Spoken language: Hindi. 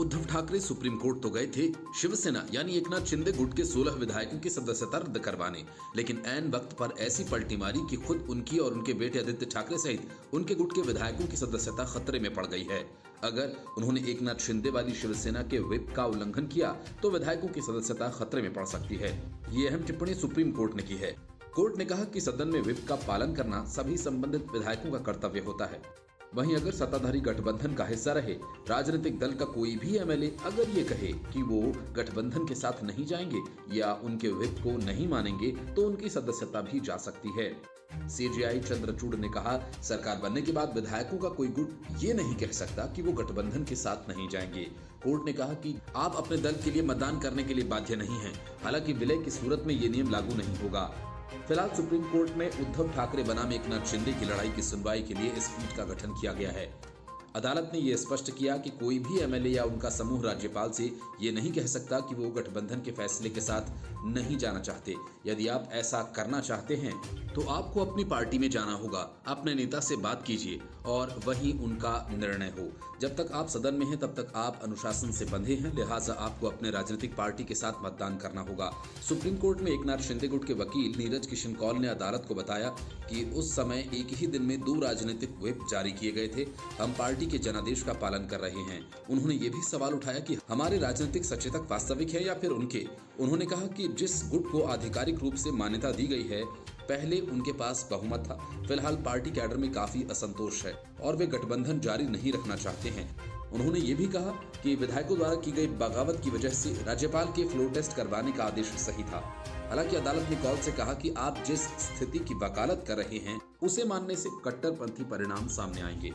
उद्धव ठाकरे सुप्रीम कोर्ट तो गए थे शिवसेना यानी एकनाथ शिंदे गुट के 16 विधायकों की सदस्यता रद्द करवाने, लेकिन ऐन वक्त पर ऐसी पलटी मारी कि खुद उनकी और उनके बेटे आदित्य ठाकरे सहित उनके गुट के विधायकों की सदस्यता खतरे में पड़ गई है। अगर उन्होंने एकनाथ शिंदे वाली शिवसेना के व्हिप का उल्लंघन किया तो विधायकों की सदस्यता खतरे में पड़ सकती है। ये अहम टिप्पणी सुप्रीम कोर्ट ने की है। कोर्ट ने कहा कि सदन में व्हिप का पालन करना सभी संबंधित विधायकों का कर्तव्य होता है। वहीं अगर सत्ताधारी गठबंधन का हिस्सा रहे राजनीतिक दल का कोई भी एमएलए अगर ये कहे कि वो गठबंधन के साथ नहीं जाएंगे या उनके व्हिप को नहीं मानेंगे तो उनकी सदस्यता भी जा सकती है। सीजेआई चंद्रचूड़ ने कहा, सरकार बनने के बाद विधायकों का कोई गुट ये नहीं कह सकता कि वो गठबंधन के साथ नहीं जाएंगे। कोर्ट ने कहा कि आप अपने दल के लिए मतदान करने के लिए बाध्य नहीं हैं। हालांकि विलय की सूरत में ये नियम लागू नहीं होगा। फिलहाल सुप्रीम कोर्ट में उद्धव ठाकरे बनाम एकनाथ शिंदे की लड़ाई की सुनवाई के लिए इस पीठ का गठन किया गया है। अदालत ने यह स्पष्ट किया कि कोई भी एमएलए या उनका समूह राज्यपाल से ये नहीं कह सकता कि वो गठबंधन के फैसले के साथ नहीं जाना चाहते। यदि आप ऐसा करना चाहते हैं तो आपको अपनी पार्टी में जाना होगा, अपने नेता से बात कीजिए और वही उनका निर्णय हो। जब तक आप सदन में हैं तब तक आप अनुशासन से बंधे हैं, लिहाजा आपको अपने राजनीतिक पार्टी के साथ मतदान करना होगा। सुप्रीम कोर्ट में एकनाथ शिंदे गुट के वकील नीरज किशन कौल ने अदालत को बताया कि उस समय एक ही दिन में 2 राजनीतिक व्हिप जारी किए गए थे। हम पार्टी के जनादेश का पालन कर रहे हैं। उन्होंने ये भी सवाल उठाया कि हमारे राजनीतिक सचेतक वास्तविक है या फिर उनके। उन्होंने कहा कि जिस गुट को आधिकारिक रूप से मान्यता दी गई है पहले उनके पास बहुमत था। फिलहाल पार्टी कैडर में काफी असंतोष है और वे गठबंधन जारी नहीं रखना चाहते हैं। उन्होंने ये भी कहा कि विधायकों द्वारा की गई बगावत की वजह से राज्यपाल के फ्लोर टेस्ट करवाने का आदेश सही था। हालांकि अदालत ने कौल से कहा कि आप जिस स्थिति की वकालत कर रहे हैं उसे मानने से कट्टरपंथी परिणाम सामने आएंगे।